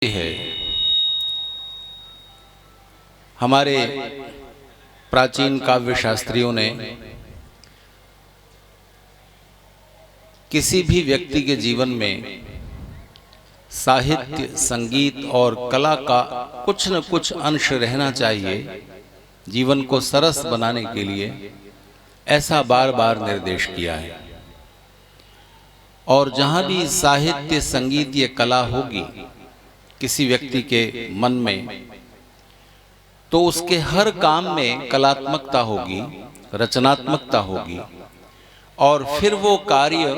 है हमारे प्राचीन काव्य शास्त्रियों ने किसी भी व्यक्ति के जीवन में साहित्य, संगीत और कला का कुछ न कुछ अंश रहना चाहिए जीवन को सरस बनाने के लिए, ऐसा बार बार निर्देश किया है। और जहां भी साहित्य, संगीत या कला होगी किसी व्यक्ति के मन में, तो उसके हर काम में कलात्मकता होगी, रचनात्मकता होगी और फिर वो कार्य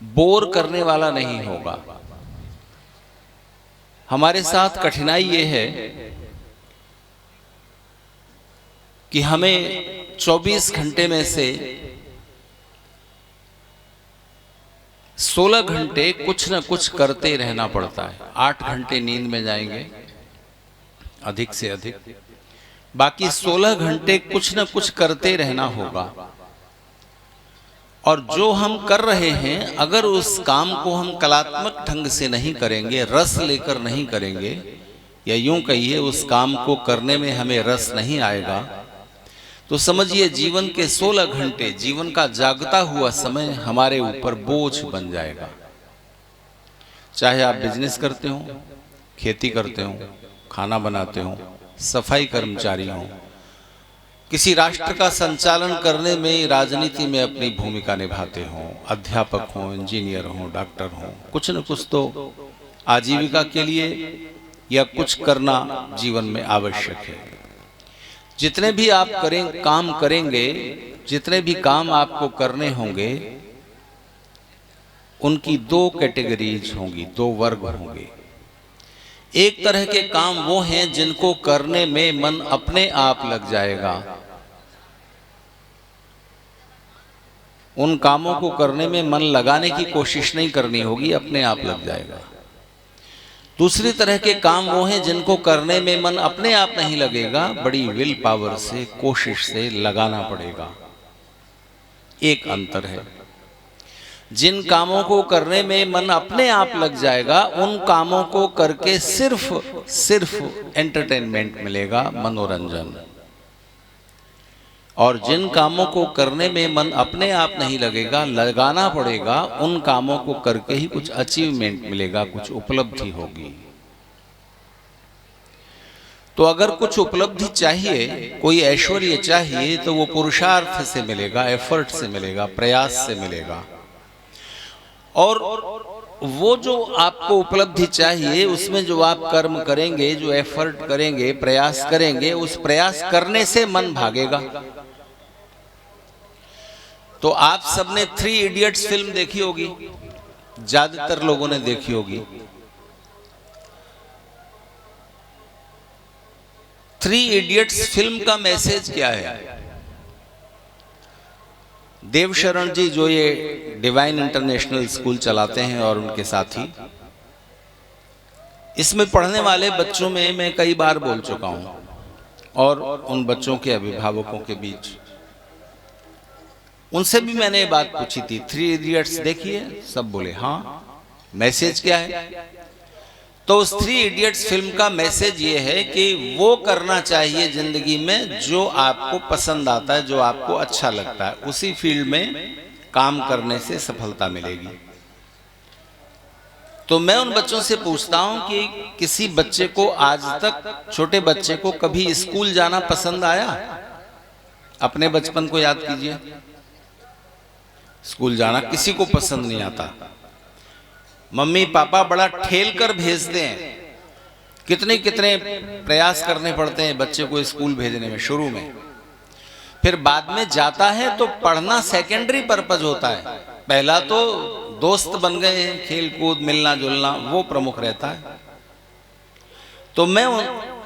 बोर करने वाला नहीं होगा। हमारे साथ कठिनाई ये है कि हमें 24 घंटे में से 16 घंटे कुछ न कुछ करते रहना पड़ता है। 8 घंटे नींद में जाएंगे अधिक से अधिक, बाकी 16 घंटे कुछ न कुछ करते रहना होगा। और जो हम कर रहे हैं, अगर उस काम को हम कलात्मक ढंग से नहीं करेंगे, रस लेकर नहीं करेंगे, या यूं कहिए उस काम को करने में हमें रस नहीं आएगा, तो समझिए जीवन के 16 घंटे, जीवन का जागता हुआ समय हमारे ऊपर बोझ बन जाएगा। चाहे आप बिजनेस करते हो, खेती करते हो, खाना बनाते हो, सफाई कर्मचारी हो, किसी राष्ट्र का संचालन करने में, राजनीति में अपनी भूमिका निभाते हो, अध्यापक हो, इंजीनियर हो, डॉक्टर हो, कुछ न कुछ तो आजीविका के लिए या कुछ करना जीवन में आवश्यक है। जितने भी आप काम करेंगे, जितने भी काम आपको करने होंगे, उनकी 2 कैटेगरीज होंगी, 2 वर्ग होंगे। एक तरह के काम वो हैं जिनको करने में मन अपने आप लग जाएगा, उन कामों को करने में मन लगाने की कोशिश नहीं करनी होगी, अपने आप लग जाएगा। दूसरी तरह के काम वो हैं जिनको करने में मन अपने आप नहीं लगेगा, बड़ी विल पावर से, कोशिश से लगाना पड़ेगा। एक अंतर है। जिन कामों को करने में मन अपने आप लग जाएगा, उन कामों को करके सिर्फ एंटरटेनमेंट मिलेगा, मनोरंजन। और जिन कामों को करने में मन अपने आप नहीं लगेगा, लगाना पड़ेगा, उन कामों को करके ही कुछ अचीवमेंट मिलेगा, कुछ उपलब्धि होगी। तो अगर कुछ उपलब्धि चाहिए, कोई ऐश्वर्य चाहिए, तो वो पुरुषार्थ से मिलेगा, एफर्ट से मिलेगा, प्रयास से मिलेगा। और वो जो आपको उपलब्धि चाहिए, उसमें जो आप कर्म करेंगे, जो एफर्ट करेंगे, प्रयास करेंगे, उस प्रयास करने से मन भागेगा। तो आप सबने 3 इडियट्स फिल्म देखी होगी, ज्यादातर लोगों ने देखी होगी। 3 इडियट्स फिल्म का मैसेज क्या है? देवशरण जी, जो ये डिवाइन इंटरनेशनल स्कूल चलाते हैं, और उनके साथी, इसमें पढ़ने वाले बच्चों में मैं कई बार बोल चुका हूं, और उन बच्चों के अभिभावकों के बीच उनसे भी मैंने ये बात पूछी थी, 3 इडियट्स देखिए? सब बोले हाँ। मैसेज क्या है? तो उस 3 इडियट्स फिल्म का मैसेज ये है कि वो करना चाहिए जिंदगी में जो आपको पसंद आता है, जो आपको अच्छा लगता है, उसी फील्ड में काम करने से सफलता मिलेगी। तो मैं उन बच्चों से पूछता हूं कि किसी बच्चे को आज तक, छोटे बच्चे को, कभी स्कूल जाना पसंद आया? अपने बचपन को याद कीजिए। स्कूल जाना किसी को पसंद नहीं आता। मम्मी पापा बड़ा ठेल कर भेजते हैं, कितने कितने प्रयास करने पड़ते हैं बच्चे को स्कूल भेजने में शुरू में। फिर बाद में जाता है तो पढ़ना सेकेंडरी पर्पज होता है, पहला तो दोस्त बन गए हैं, खेल कूद, मिलना जुलना, वो प्रमुख रहता है। तो मैं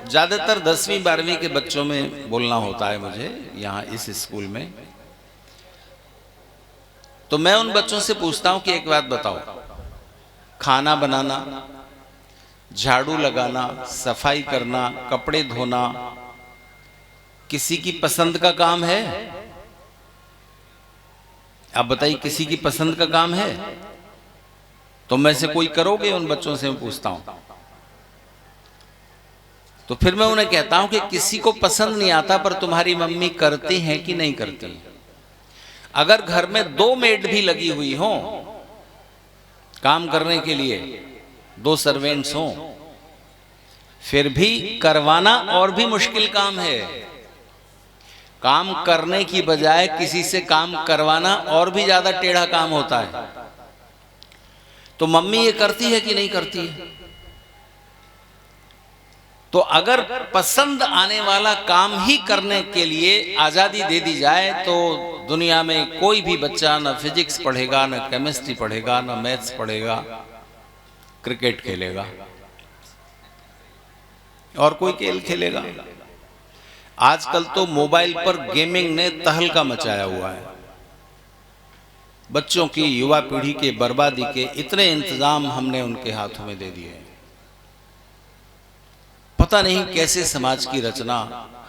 ज्यादातर 10वीं 12वीं के बच्चों में बोलना होता है मुझे यहाँ इस स्कूल में। तो मैं उन बच्चों से पूछता हूं कि एक बात बताओ, खाना बनाना, झाड़ू लगाना, सफाई करना, कपड़े धोना किसी की पसंद का काम है? आप बताइए, किसी की पसंद का काम है? तुम में से कोई करोगे? उन बच्चों से मैं पूछता हूं। तो फिर मैं उन्हें कहता हूं कि किसी को पसंद नहीं आता, पर तुम्हारी मम्मी करती हैं कि नहीं करती? अगर घर में 2 मेड भी लगी हुई हो काम करने के लिए, 2 सर्वेंट्स हो, फिर भी करवाना और भी मुश्किल काम है। काम करने की बजाय किसी से काम करवाना और भी ज्यादा टेढ़ा काम होता है। तो मम्मी ये करती है कि नहीं करती है? तो अगर पसंद आने वाला काम ही करने के लिए आजादी दे दी जाए तो दुनिया में कोई भी बच्चा न फिजिक्स पढ़ेगा, न केमिस्ट्री पढ़ेगा, न मैथ्स पढ़ेगा, क्रिकेट खेलेगा और कोई खेल खेलेगा। आजकल तो मोबाइल पर गेमिंग ने तहलका मचाया हुआ है। बच्चों की, युवा पीढ़ी के बर्बादी के इतने इंतजाम हमने उनके हाथों में दे दिए हैं। पता नहीं कैसे समाज की रचना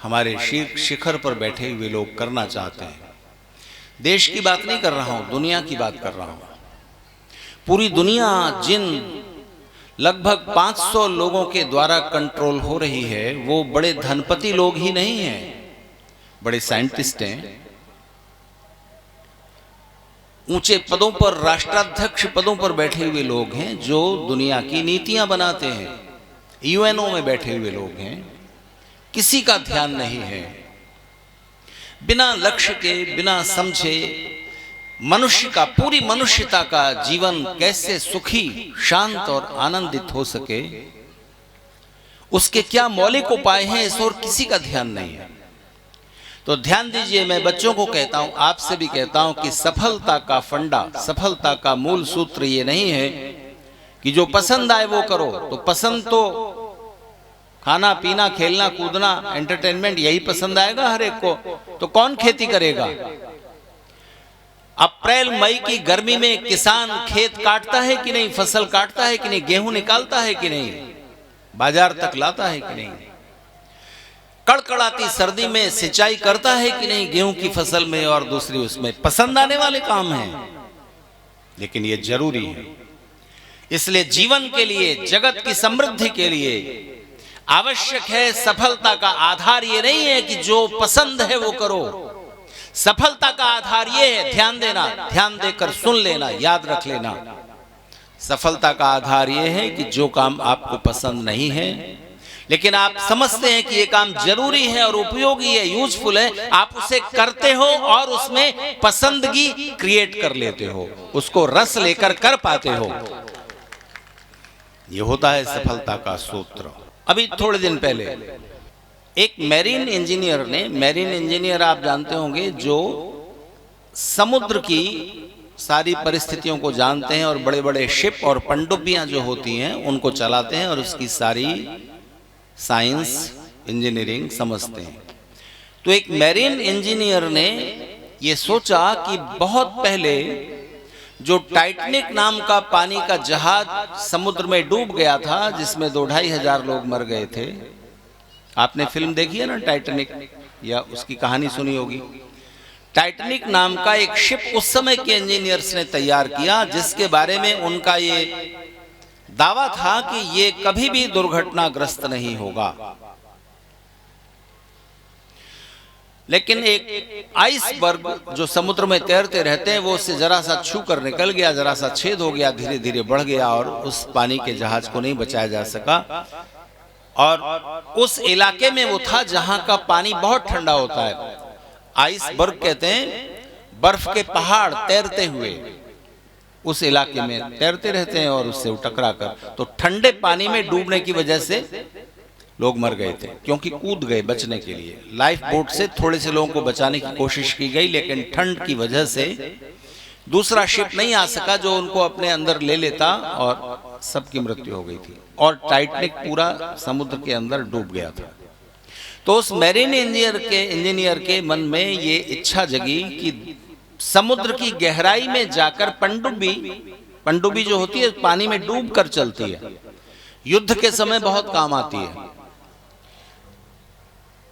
हमारे शिखर पर बैठे हुए लोग करना चाहते हैं। देश की बात नहीं कर रहा हूं, दुनिया की बात कर रहा हूं। पूरी दुनिया जिन लगभग 500 लोगों के द्वारा कंट्रोल हो रही है, वो बड़े धनपति लोग ही नहीं हैं, बड़े साइंटिस्ट हैं, ऊंचे पदों पर, राष्ट्राध्यक्ष पदों पर बैठे हुए लोग हैं जो दुनिया की नीतियां बनाते हैं। यूएनओ में बैठे हुए लोग हैं। किसी का ध्यान नहीं है। बिना लक्ष्य के, बिना समझे मनुष्य का, पूरी मनुष्यता का जीवन कैसे सुखी, शांत और आनंदित हो सके, उसके क्या मौलिक उपाय हैं, इस और किसी का ध्यान नहीं है। तो ध्यान दीजिए, मैं बच्चों को कहता हूं, आपसे भी कहता हूं कि सफलता का फंडा, सफलता का मूल सूत्र ये नहीं है कि जो पसंद आए वो करो। तो पसंद तो खाना पीना, खेलना कूदना, एंटरटेनमेंट, यही पसंद आएगा हर एक को। तो कौन खेती करेगा? अप्रैल मई की गर्मी में किसान खेत काटता है कि नहीं, फसल काटता है कि नहीं, गेहूं निकालता है कि नहीं, बाजार तक लाता है कि नहीं, कड़कड़ाती सर्दी में सिंचाई करता है कि नहीं गेहूं की फसल में और दूसरी उसमें। पसंद आने वाले काम हैं, लेकिन ये जरूरी है। इसलिए जीवन के लिए, जगत की समृद्धि के लिए आवश्यक है। सफलता का आधार ये नहीं है कि जो पसंद है वो करो। सफलता का आधार ये है, ध्यान देना, ध्यान देकर सुन लेना, याद रख लेना। सफलता का आधार ये है कि जो काम आपको पसंद नहीं है, लेकिन आप समझते हैं कि ये काम जरूरी है और उपयोगी है, यूजफुल है, आप उसे करते हो और उसमें पसंदगी क्रिएट कर लेते हो, उसको रस लेकर कर पाते हो। ये होता है सफलता का सूत्र। अभी थोड़े दिन पहले एक मैरीन इंजीनियर ने, मैरीन इंजीनियर आप जानते होंगे, जो समुद्र की सारी परिस्थितियों को जानते हैं और बड़े बड़े शिप और पनडुब्बियां जो होती हैं उनको चलाते हैं और उसकी सारी साइंस, इंजीनियरिंग समझते हैं। तो एक मैरीन इंजीनियर ने ये सोचा कि बहुत पहले जो टाइटैनिक नाम का पानी का जहाज समुद्र में डूब गया था, जिसमें 2-2.5 हजार लोग मर गए थे। आपने फिल्म देखी है ना टाइटैनिक, या उसकी कहानी सुनी होगी। टाइटैनिक नाम का एक शिप उस समय के इंजीनियर्स ने तैयार किया, जिसके बारे में उनका ये दावा था कि ये कभी भी दुर्घटनाग्रस्त नहीं होगा। लेकिन एक आइसबर्ग जो समुद्र में तैरते रहते हैं, वो उससे जरा सा छू कर निकल गया, जरा सा छेद हो गया, धीरे धीरे बढ़ गया और उस पानी के जहाज को नहीं बचाया जा सका। और उस इलाके में वो था जहां का पानी बहुत ठंडा होता है। आइसबर्ग कहते हैं बर्फ के पहाड़ तैरते हुए उस इलाके में तैरते रहते हैं और उससे टकरा कर, तो ठंडे पानी में डूबने की वजह से लोग मर गए थे, क्योंकि कूद गए बचने के लिए। लाइफ बोट से थोड़े से लोगों को बचाने की कोशिश की गई, लेकिन ठंड की वजह से दूसरा शिप नहीं आ सका जो उनको अपने अंदर ले लेता और सबकी मृत्यु हो गई थी और टाइटैनिक पूरा समुद्र के अंदर डूब गया था। तो उस मैरीन इंजीनियर के मन में ये इच्छा जगी कि समुद्र की गहराई में जाकर पनडुब्बी जो होती है पानी में डूब कर चलती है, युद्ध के समय बहुत काम आती है।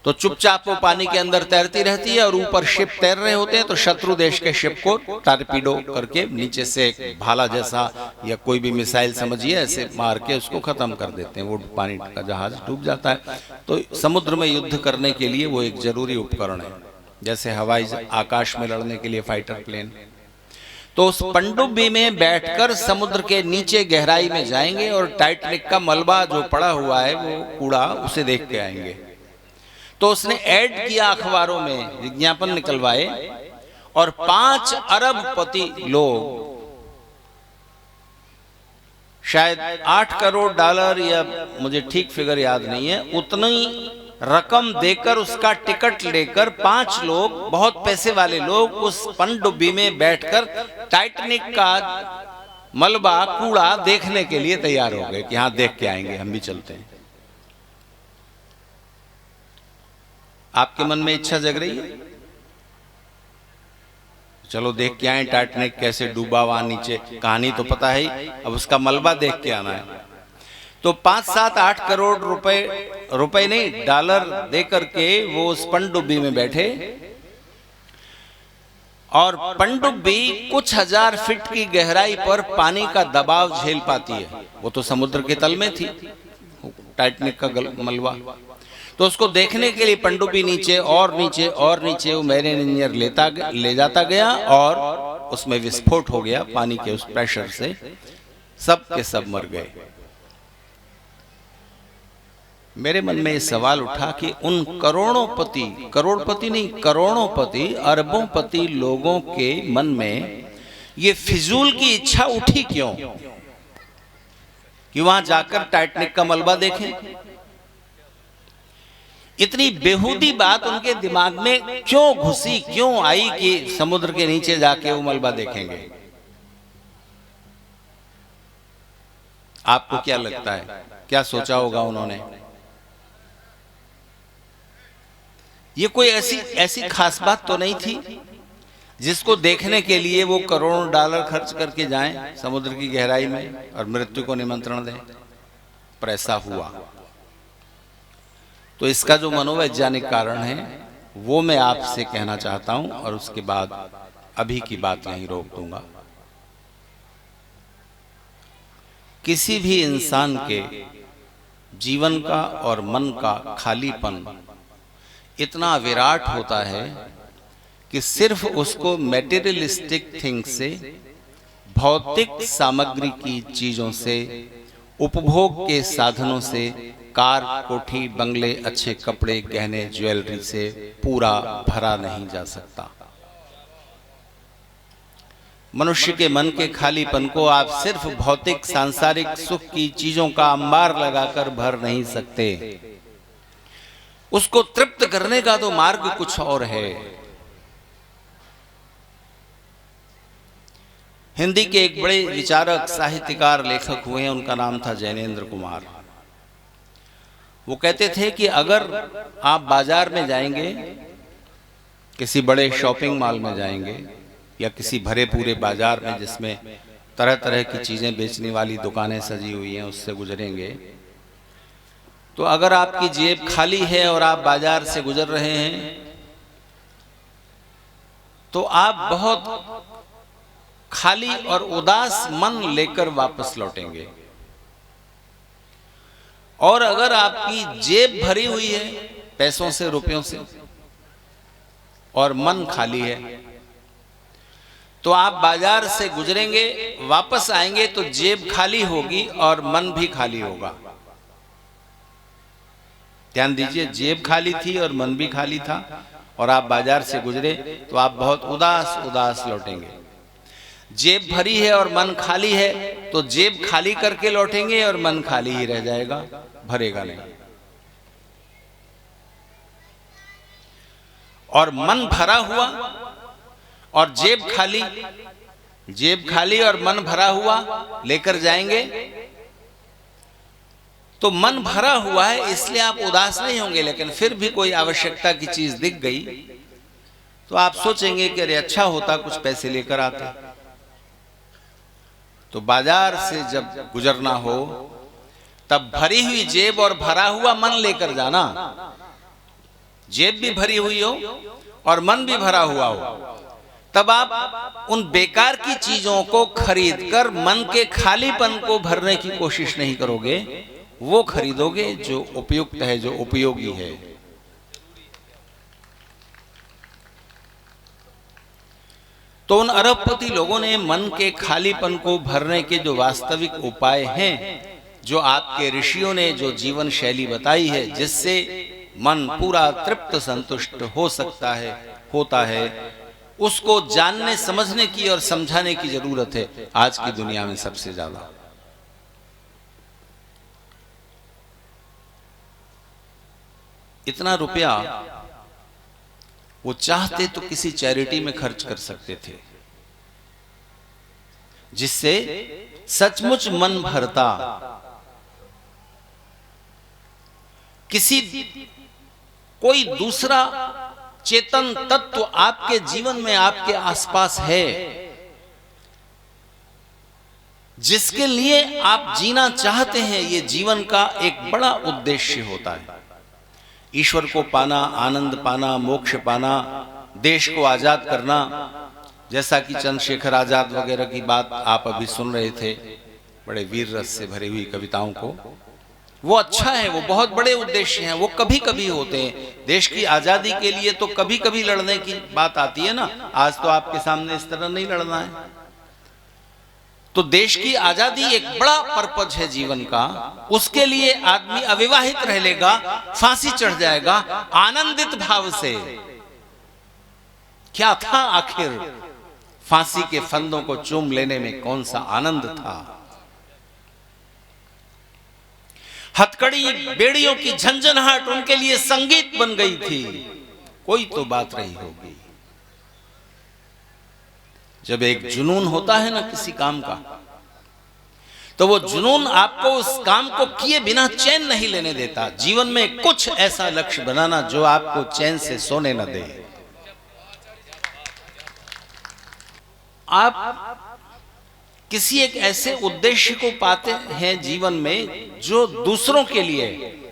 तो चुपचाप वो पानी के अंदर तैरती रहती है और ऊपर शिप तैर रहे होते हैं, तो शत्रु देश के शिप को टारपीडो करके नीचे से एक भाला जैसा या कोई भी मिसाइल समझिए ऐसे मार के उसको खत्म कर देते हैं, वो पानी का जहाज डूब जाता है। तो समुद्र में युद्ध करने के लिए वो एक जरूरी उपकरण है, जैसे हवाई आकाश में लड़ने के लिए फाइटर प्लेन। तो उस पनडुब्बी में बैठकर समुद्र के नीचे गहराई में जाएंगे और टाइटैनिक का मलबा जो पड़ा हुआ है वो कूड़ा उसे देख के आएंगे। तो उसने ऐड किया, अखबारों में विज्ञापन निकलवाए और 5 अरबपति लोग, शायद $8 करोड़ या मुझे ठीक फिगर याद नहीं है, उतनी रकम देकर उसका टिकट लेकर 5 लोग, बहुत पैसे वाले लोग, उस पनडुब्बी में बैठकर टाइटैनिक का मलबा कूड़ा देखने के लिए तैयार हो गए कि हाँ देख के आएंगे, हम भी चलते हैं। आपके मन में इच्छा जग रही है, चलो देख के आए टाइटैनिक कैसे डूबा वहां नीचे, कहानी तो पता है, अब उसका मलबा देख के आना है। तो 5, 7, 8 करोड़ रुपए नहीं, डॉलर दे करके वो उस पनडुब्बी में बैठे और पनडुब्बी कुछ हजार फीट की गहराई पर पानी का दबाव झेल पाती है। वो तो समुद्र के तल में थी टाइटैनिक का मलबा, तो उसको देखने के लिए पनडुब्बी नीचे और नीचे और नीचे वो मैरीन इंजीनियर ले जाता गया और उसमें विस्फोट हो गया पानी के उस प्रेशर से, सब के सब मर गए। मेरे मन में ये सवाल उठा कि उन करोड़पति नहीं, करोड़ोंपति, अरबोंपति लोगों के मन में ये फिजूल की इच्छा उठी क्यों कि वहां जाकर टाइटैनिक का मलबा देखें? इतनी बेहूदी बात उनके दिमाग में क्यों घुसी, क्यों आई कि समुद्र के नीचे जाके वो मलबा देखेंगे? आपको क्या लगता है, क्या सोचा होगा उन्होंने? ये कोई ऐसी खास बात तो नहीं थी जिसको देखने के लिए वो करोड़ों डॉलर खर्च करके जाएं समुद्र की गहराई में और मृत्यु को निमंत्रण दें, पर ऐसा हुआ। तो इसका जो मनोवैज्ञानिक कारण है वो मैं आपसे कहना चाहता हूं और उसके बाद अभी की बात यहीं रोक दूंगा। किसी भी इंसान के जीवन का और मन का खालीपन इतना विराट होता है कि सिर्फ उसको मैटेरियलिस्टिक थिंग से, भौतिक सामग्री की चीजों से, उपभोग के साधनों से, कार, कोठी, बंगले, अच्छे कपड़े, गहने, ज्वेलरी से पूरा भरा नहीं जा सकता। मनुष्य के मन के खालीपन को आप सिर्फ भौतिक सांसारिक सुख की चीजों का अंबार लगाकर भर नहीं सकते। उसको तृप्त करने का तो मार्ग कुछ और है। हिंदी के एक बड़े विचारक, साहित्यकार, लेखक हुए हैं, उनका नाम था जैनेन्द्र कुमार। वो कहते थे कि अगर आप बाजार में जाएंगे, किसी बड़े शॉपिंग मॉल में जाएंगे या किसी भरे पूरे बाजार में जिसमें तरह तरह की चीजें बेचने वाली दुकानें सजी हुई हैं, उससे गुजरेंगे, तो अगर आपकी जेब खाली है और आप बाजार से गुजर रहे हैं तो आप बहुत खाली और उदास मन लेकर वापस लौटेंगे। और अगर आपकी जेब भरी हुई है पैसों से, रुपयों से, और मन खाली है, तो आप बाजार से गुजरेंगे, वापस आएंगे तो जेब खाली होगी और मन भी खाली होगा। ध्यान दीजिए, जेब खाली थी और मन भी खाली था, और आप बाजार से गुजरे तो आप बहुत उदास उदास लौटेंगे। जेब भरी है और मन खाली है तो जेब खाली करके लौटेंगे और मन खाली ही रह जाएगा, भरेगा नहीं। और मन भरा हुआ और जेब खाली और मन भरा हुआ लेकर जाएंगे तो मन भरा हुआ है इसलिए आप उदास नहीं होंगे, लेकिन फिर भी कोई आवश्यकता की चीज दिख गई तो आप सोचेंगे कि अरे अच्छा होता कुछ पैसे लेकर आते। तो बाजार से जब गुजरना हो तब भरी हुई जेब और भरा हुआ मन लेकर जाना, जेब भी भरी हुई हो और मन भी भरा हुआ हो, तब आप उन बेकार की चीजों को खरीदकर मन के खालीपन को भरने की कोशिश नहीं करोगे, वो खरीदोगे जो उपयुक्त है, जो उपयोगी है। तो उन अरबपति लोगों ने मन के खालीपन को भरने के जो वास्तविक उपाय हैं, जो आपके ऋषियों ने जो जीवन शैली बताई है, जिससे मन पूरा तृप्त संतुष्ट हो सकता है, होता है, उसको जानने समझने की और समझाने की जरूरत है आज की दुनिया में सबसे ज्यादा। इतना रुपया वो चाहते तो किसी चैरिटी में खर्च कर सकते थे, जिससे सचमुच मन भरता। किसी कोई दूसरा चेतन तत्व आपके जीवन में, आपके आसपास है, जिसके लिए आप जीना चाहते हैं। ये जीवन का एक बड़ा उद्देश्य होता है। ईश्वर को पाना, आनंद पाना, मोक्ष पाना, देश को आजाद करना, जैसा कि चंद्रशेखर आजाद वगैरह की बात आप अभी सुन रहे थे, बड़े वीर रस से भरी हुई कविताओं को, वो अच्छा है, वो बहुत बड़े उद्देश्य हैं, वो कभी कभी होते हैं। देश की आजादी के लिए तो कभी कभी लड़ने की बात आती है ना, आज तो आपके सामने इस तरह नहीं लड़ना है। तो देश की आजादी एक बड़ा पर्पज है जीवन का, उसके लिए आदमी अविवाहित रह लेगा, फांसी चढ़ जाएगा आनंदित भाव से। क्या था आखिर फांसी के फंदों को चूम लेने में, कौन सा आनंद था? हथकड़ी बेड़ियों की झंझनाहट उनके लिए संगीत बन गई थी। कोई तो बात रही होगी। जब एक जुनून होता है ना किसी काम का, तो वो जुनून आपको उस काम को किए बिना चैन नहीं लेने देता। जीवन में कुछ ऐसा लक्ष्य बनाना जो आपको चैन से सोने न दे। आप किसी एक ऐसे उद्देश्य को पाते हैं जीवन में जो दूसरों के लिए,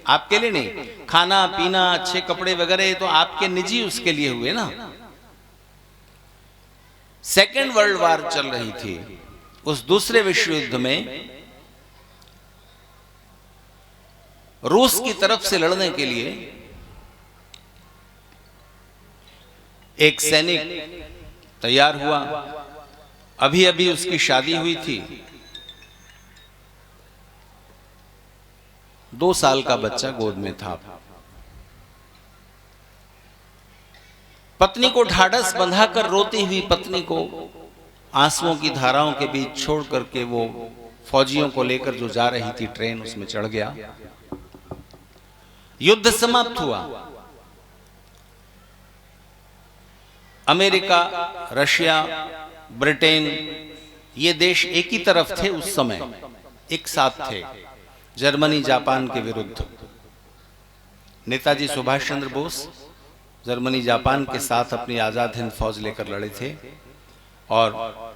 आपके लिए नहीं। खाना पीना, अच्छे कपड़े वगैरह तो आपके निजी उसके लिए हुए ना। सेकेंड वर्ल्ड वॉर चल रही थी, उस दूसरे विश्व युद्ध में रूस की तरफ से लड़ने के लिए एक सैनिक तैयार हुआ। अभी अभी उसकी शादी हुई थी, 2 साल का बच्चा गोद में था। पत्नी को ढाढ़स बंधाकर रोती हुई पत्नी को आंसुओं की धाराओं के बीच छोड़ करके वो फौजियों को लेकर जो जा रही थी ट्रेन, उसमें चढ़ गया। युद्ध समाप्त हुआ। अमेरिका, रशिया, ब्रिटेन, ये देश एक ही तरफ थे उस समय, एक साथ थे जर्मनी जापान के विरुद्ध। नेताजी सुभाष चंद्र बोस जर्मनी जापान के साथ अपनी आजाद हिंद फौज लेकर लड़े थे, और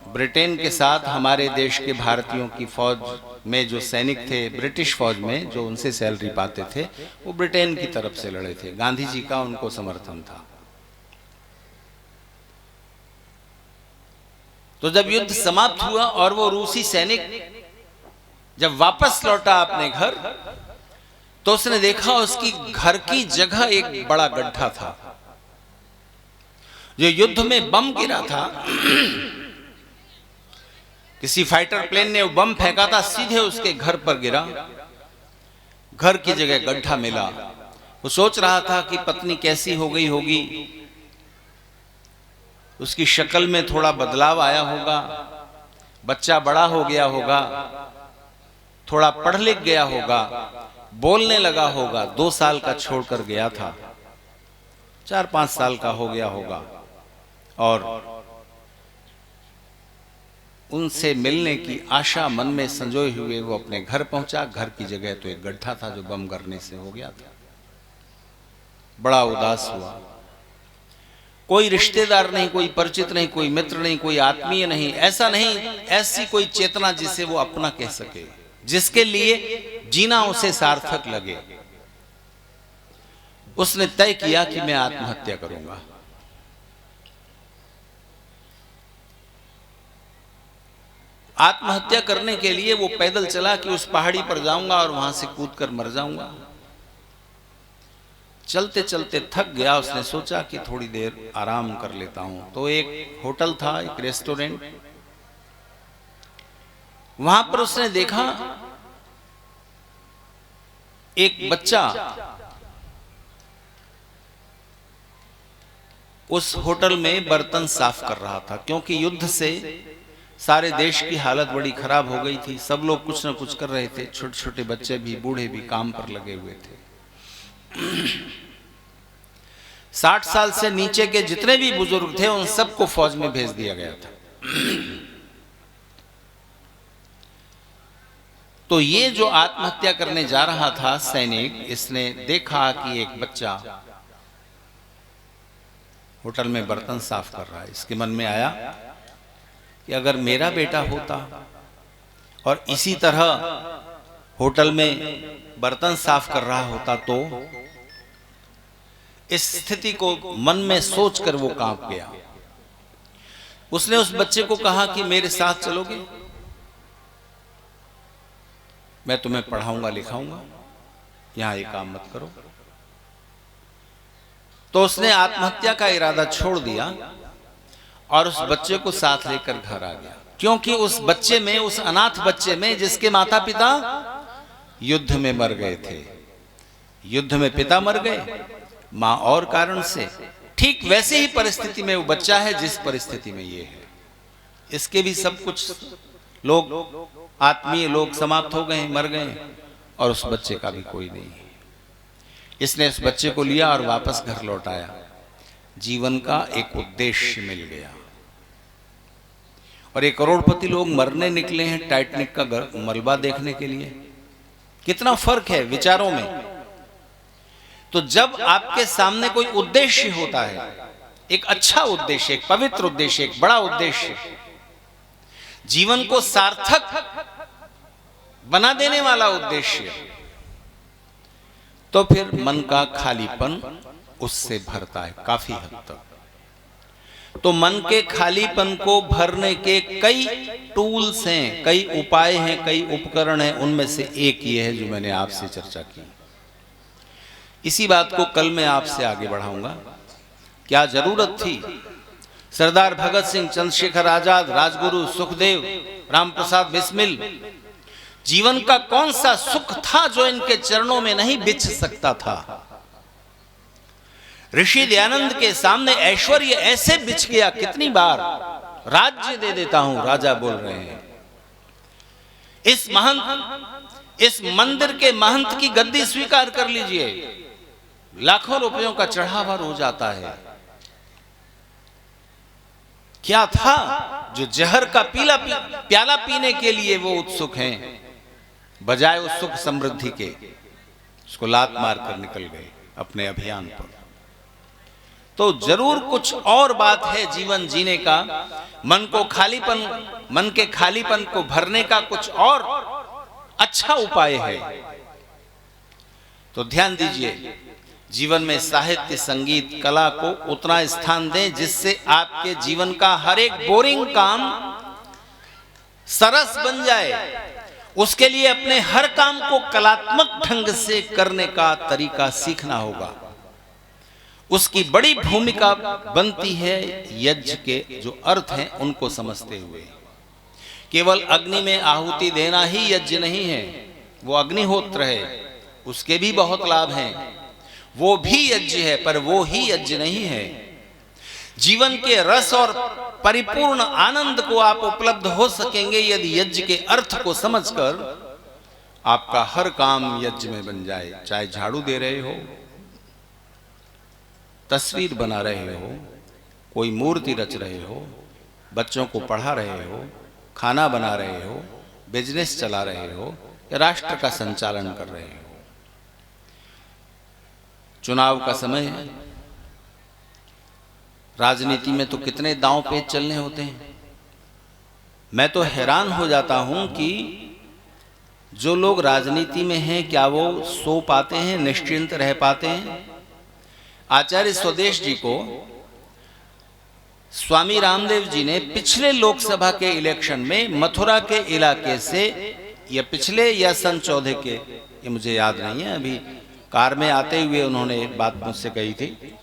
ब्रिटेन के साथ हमारे देश के भारतीयों की फौज में जो सैनिक थे, ब्रिटिश फौज में जो उनसे सैलरी पाते थे, वो ब्रिटेन की तरफ से लड़े थे। गांधी जी का उनको समर्थन था। तो जब युद्ध समाप्त हुआ और वो रूसी सैनिक जब वापस लौटा अपने घर, तो उसने देखा उसकी घर की जगह एक बड़ा गड्ढा था। जो युद्ध में बम गिरा था, किसी फाइटर प्लेन ने वो बम फेंका था, सीधे उसके घर पर गिरा। घर की जगह गड्ढा मिला। वो सोच रहा था कि पत्नी कैसी हो गई होगी, उसकी शक्ल में थोड़ा बदलाव आया होगा, बच्चा बड़ा हो गया होगा, थोड़ा पढ़ लिख गया होगा, बोलने लगा होगा। 2 साल का छोड़कर गया था, 4-5 साल का हो गया होगा, और उनसे मिलने की आशा मन में संजोए हुए वो अपने घर पहुंचा। घर की जगह तो एक गड्ढा था जो बम गिरने से हो गया था। बड़ा उदास हुआ। कोई रिश्तेदार नहीं, कोई परिचित नहीं, कोई मित्र नहीं, कोई आत्मीय नहीं, ऐसा नहीं, ऐसी कोई चेतना जिसे वो अपना कह सके, जिसके लिए जीना उसे सार्थक लगे। उसने तय किया कि मैं आत्महत्या करूंगा। आत्महत्या करने के लिए वो पैदल चला कि उस पहाड़ी पर जाऊंगा और वहां से कूदकर मर जाऊंगा। चलते चलते थक गया, उसने सोचा कि थोड़ी देर आराम कर लेता हूं। तो एक होटल था, एक रेस्टोरेंट, वहां पर उसने देखा एक बच्चा उस होटल में बर्तन साफ कर रहा था, क्योंकि युद्ध से सारे देश की हालत बड़ी खराब हो गई थी। सब लोग कुछ ना कुछ कर रहे थे, छोटे छोटे बच्चे भी, बूढ़े भी काम पर लगे हुए थे। 60 साल से नीचे के जितने भी बुजुर्ग थे उन सबको फौज में भेज दिया गया था। तो ये जो आत्महत्या करने जा रहा था सैनिक, इसने देखा कि एक बच्चा होटल में बर्तन साफ कर रहा है। इसके मन में आया कि अगर मेरा बेटा होता और इसी तरह होटल में बर्तन साफ कर रहा होता तो। इस स्थिति को मन में सोचकर वो कांप गया। उसने उस बच्चे को कहा कि मेरे साथ चलोगे, मैं तुम्हें पढ़ाऊंगा लिखाऊंगा, यहां ये काम मत करो। तो उसने आत्महत्या का इरादा छोड़ दिया और उस बच्चे को साथ लेकर घर आ गया, क्योंकि उस बच्चे में, उस अनाथ बच्चे में, जिसके माता पिता युद्ध में मर गए थे, युद्ध में पिता मर गए, मां और कारण से, ठीक वैसे ही परिस्थिति में वो बच्चा है जिस परिस्थिति में ये है। इसके भी सब कुछ लोग, आत्मीय लोग समाप्त हो गए, मर गए, और उस बच्चे का भी कोई नहीं है। इसने उस बच्चे को लिया और वापस घर लौटाया। जीवन का एक उद्देश्य मिल गया। और ये करोड़पति लोग मरने निकले हैं टाइटैनिक का मलबा देखने के लिए। कितना फर्क है विचारों में। तो जब आपके सामने कोई उद्देश्य होता है, एक अच्छा उद्देश्य, एक पवित्र उद्देश्य, एक बड़ा उद्देश्य, जीवन को सार्थक बना देने वाला उद्देश्य, तो फिर मन का खालीपन उससे भरता है काफी हद तक। तो मन के खालीपन को भरने के कई टूल्स हैं, कई उपाय हैं, कई उपकरण हैं। उनमें से एक ये है जो मैंने आपसे चर्चा की। इसी बात को कल मैं आपसे आगे बढ़ाऊंगा। क्या जरूरत थी सरदार भगत सिंह, चंद्रशेखर आजाद, राजगुरु सुखदेव, रामप्रसाद बिस्मिल, जीवन का कौन सा सुख था जो इनके चरणों में नहीं बिछ सकता था? ऋषि दयानंद के सामने ऐश्वर्य ऐसे बिछ गया, कितनी बार राज्य दे देता हूं, राजा बोल रहे हैं। इस महंत, इस मंदिर के महंत की गद्दी स्वीकार कर लीजिए, लाखों रुपयों का चढ़ावा हो जाता है। क्या था जो जहर का प्याला पीने के लिए वो उत्सुक हैं, बजाय उस सुख समृद्धि के, उसको लात मार कर निकल गए अपने अभियान पर। तो जरूर कुछ और बात है जीवन जीने का। मन को खालीपन, मन के खालीपन को भरने का कुछ और अच्छा उपाय है। तो ध्यान दीजिए, जीवन में साहित्य, संगीत, कला को उतना स्थान दें जिससे आपके जीवन का हर एक बोरिंग काम सरस बन जाए। उसके लिए अपने हर काम को कलात्मक ढंग से करने का तरीका सीखना होगा। उसकी बड़ी भूमिका बनती है यज्ञ के जो अर्थ हैं उनको समझते हुए। केवल अग्नि में आहुति देना ही यज्ञ नहीं है, वो अग्निहोत्र है, उसके भी बहुत लाभ हैं, वो भी यज्ञ है, पर वो ही यज्ञ नहीं है। जीवन के रस और परिपूर्ण आनंद को आप उपलब्ध हो सकेंगे यदि यज्ञ के अर्थ को समझकर आपका हर काम यज्ञ में बन जाए। चाहे झाड़ू दे रहे हो, तस्वीर बना रहे हो, कोई मूर्ति रच रहे हो, बच्चों को पढ़ा रहे हो, खाना बना रहे हो, बिजनेस चला रहे हो, या राष्ट्र का संचालन कर रहे हो। चुनाव का समय है, राजनीति में तो कितने दांव पेच चलने होते हैं। मैं तो हैरान हो जाता हूं कि जो लोग राजनीति में हैं क्या वो सो पाते हैं, निश्चिंत रह पाते हैं? आचार्य स्वदेश जी को स्वामी रामदेव जी ने पिछले लोकसभा के इलेक्शन में मथुरा के इलाके से, या पिछले या सन 14 के, ये मुझे याद नहीं है, अभी कार में आते हुए उन्होंने एक बात मुझसे कही थी।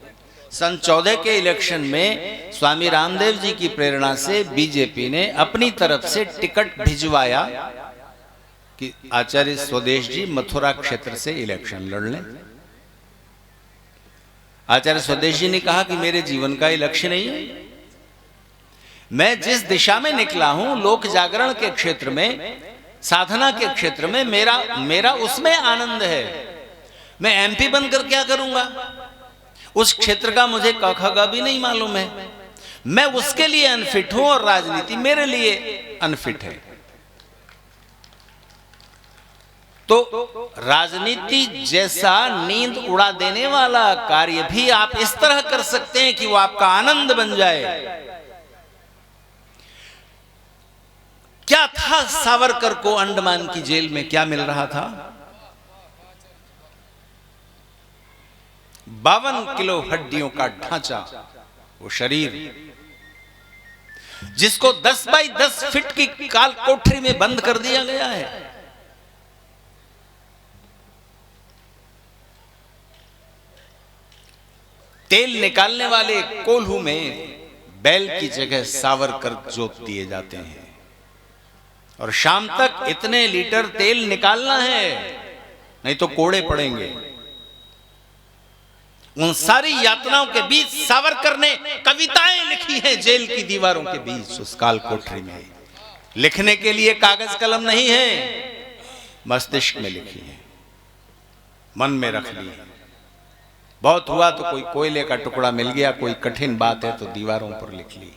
सन 14 के इलेक्शन में स्वामी रामदेव जी की प्रेरणा से बीजेपी ने अपनी तरफ से टिकट भिजवाया कि आचार्य स्वदेश जी मथुरा क्षेत्र से इलेक्शन लड़ लें। आचार्य स्वदेश जी ने कहा कि मेरे जीवन का लक्ष्य नहीं है, मैं जिस दिशा में निकला हूं, लोक जागरण के क्षेत्र में, साधना के क्षेत्र में, मेरा उसमें आनंद है। मैं एमपी बनकर क्या करूंगा? उस क्षेत्र का मुझे क ख ग भी नहीं मालूम है। मैं उसके लिए अनफिट हूं और राजनीति मेरे लिए अनफिट है। तो राजनीति जैसा नींद उड़ा देने वाला कार्य भी आप इस तरह कर सकते हैं कि वो आपका आनंद बन जाए। क्या था सावरकर को अंडमान की जेल में क्या मिल रहा था? 52 किलो हड्डियों का ढांचा, वो शरीर जिसको 10 बाई 10 फीट की काल कोठरी में बंद कर दिया गया है। तेल निकालने वाले कोल्हू में बैल की जगह सावरकर जोत दिए जाते हैं और शाम तक इतने लीटर तेल निकालना है, नहीं तो कोड़े पड़ेंगे। उन सारी यातनाओं के बीच सावरकर ने कविताएं लिखी हैं जेल की दीवारों के बीच, उस काल कोठरी में। लिखने के लिए कागज कलम नहीं है, मस्तिष्क में लिखी है, मन में रख ली है। बहुत हुआ तो कोई कोयले का टुकड़ा मिल गया, कोई कठिन बात है तो दीवारों पर लिख ली।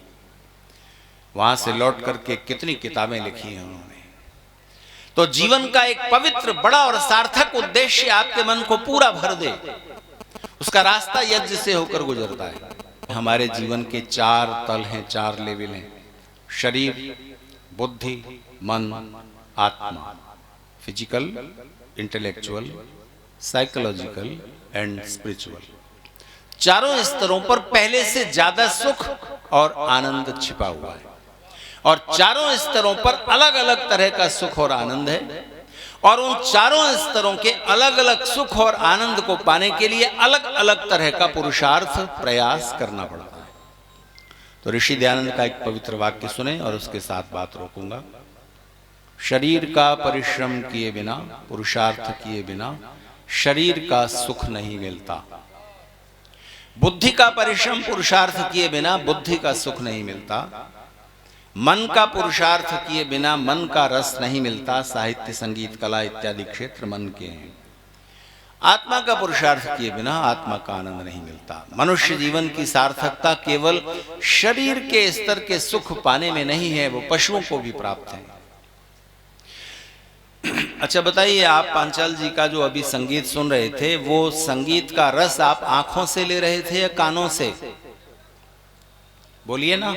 वहां से लौट करके कितनी किताबें लिखी हैं उन्होंने। तो जीवन का एक पवित्र, बड़ा और सार्थक उद्देश्य आपके मन को पूरा भर दे, उसका रास्ता यज्ञ से होकर गुजरता है। हमारे जीवन के 4 तल हैं, 4 लेवल हैं: शरीर, बुद्धि, मन, आत्मा। Physical, intellectual, psychological and spiritual. चारों स्तरों पर पहले से ज्यादा सुख और आनंद छिपा हुआ है और चारों स्तरों पर अलग अलग तरह का सुख और आनंद है और उन चारों स्तरों के अलग अलग सुख और आनंद को पाने के लिए अलग अलग तरह का पुरुषार्थ, प्रयास करना पड़ता है। तो ऋषि दयानंद का एक पवित्र वाक्य सुने और उसके साथ बात रोकूंगा। शरीर का परिश्रम किए बिना, पुरुषार्थ किए बिना शरीर का सुख नहीं मिलता। बुद्धि का परिश्रम, पुरुषार्थ किए बिना बुद्धि का सुख नहीं मिलता। मन का पुरुषार्थ किए बिना मन का रस नहीं मिलता। साहित्य, संगीत, कला इत्यादि क्षेत्र मन के हैं। आत्मा का पुरुषार्थ किए बिना आत्मा का आनंद नहीं मिलता। मनुष्य जीवन की सार्थकता केवल शरीर के स्तर के सुख पाने में नहीं है, वो पशुओं को भी प्राप्त है। अच्छा बताइए, आप पांचाल जी का जो अभी संगीत सुन रहे थे, वो संगीत का रस आप आंखों से ले रहे थे या कानों से? बोलिए ना,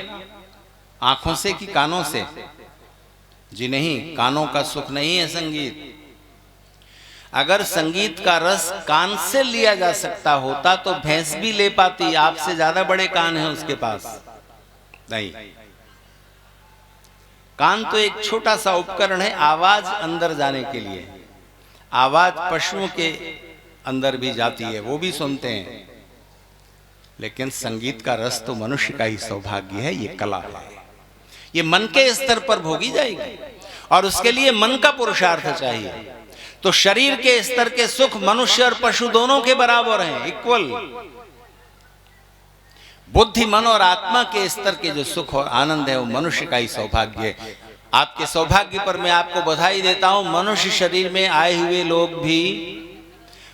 आंखों से कि कानों से? जी नहीं, कानों का सुख नहीं है संगीत। अगर संगीत का रस कान से लिया जा सकता होता तो भैंस भी ले पाती। आपसे ज्यादा बड़े कान हैं उसके पास। नहीं, कान तो एक छोटा सा उपकरण है आवाज अंदर जाने के लिए। आवाज पशुओं के अंदर भी जाती है, वो भी सुनते हैं, लेकिन संगीत का रस तो मनुष्य का ही सौभाग्य है। ये कला है, ये मन के स्तर पर भोगी जाएगी और उसके लिए मन का पुरुषार्थ चाहिए। तो शरीर के स्तर के सुख मनुष्य और पशु दोनों के बराबर हैं, इक्वल। बुद्धि, मन और आत्मा के स्तर के जो सुख और आनंद है वो मनुष्य का ही सौभाग्य है। आपके सौभाग्य पर मैं आपको बधाई देता हूं। मनुष्य शरीर में आए हुए लोग भी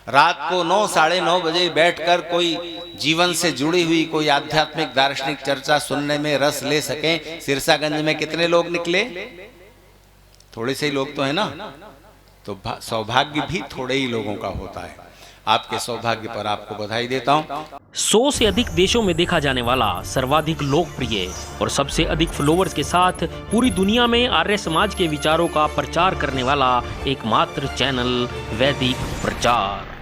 रात को 9, साढ़े 9 बजे बैठकर कोई जीवन से जुड़ी हुई कोई आध्यात्मिक दार्शनिक चर्चा सुनने में रस ले सकें। सिरसागंज में कितने लोग निकले? थोड़े से ही लोग तो है ना। तो सौभाग्य भी थोड़े ही लोगों का होता है। आपके सौभाग्य पर आपको बधाई देता हूं। 100 से अधिक देशों में देखा जाने वाला, सर्वाधिक लोकप्रिय और सबसे अधिक फॉलोअर्स के साथ पूरी दुनिया में आर्य समाज के विचारों का प्रचार करने वाला एकमात्र चैनल वैदिक प्रचार।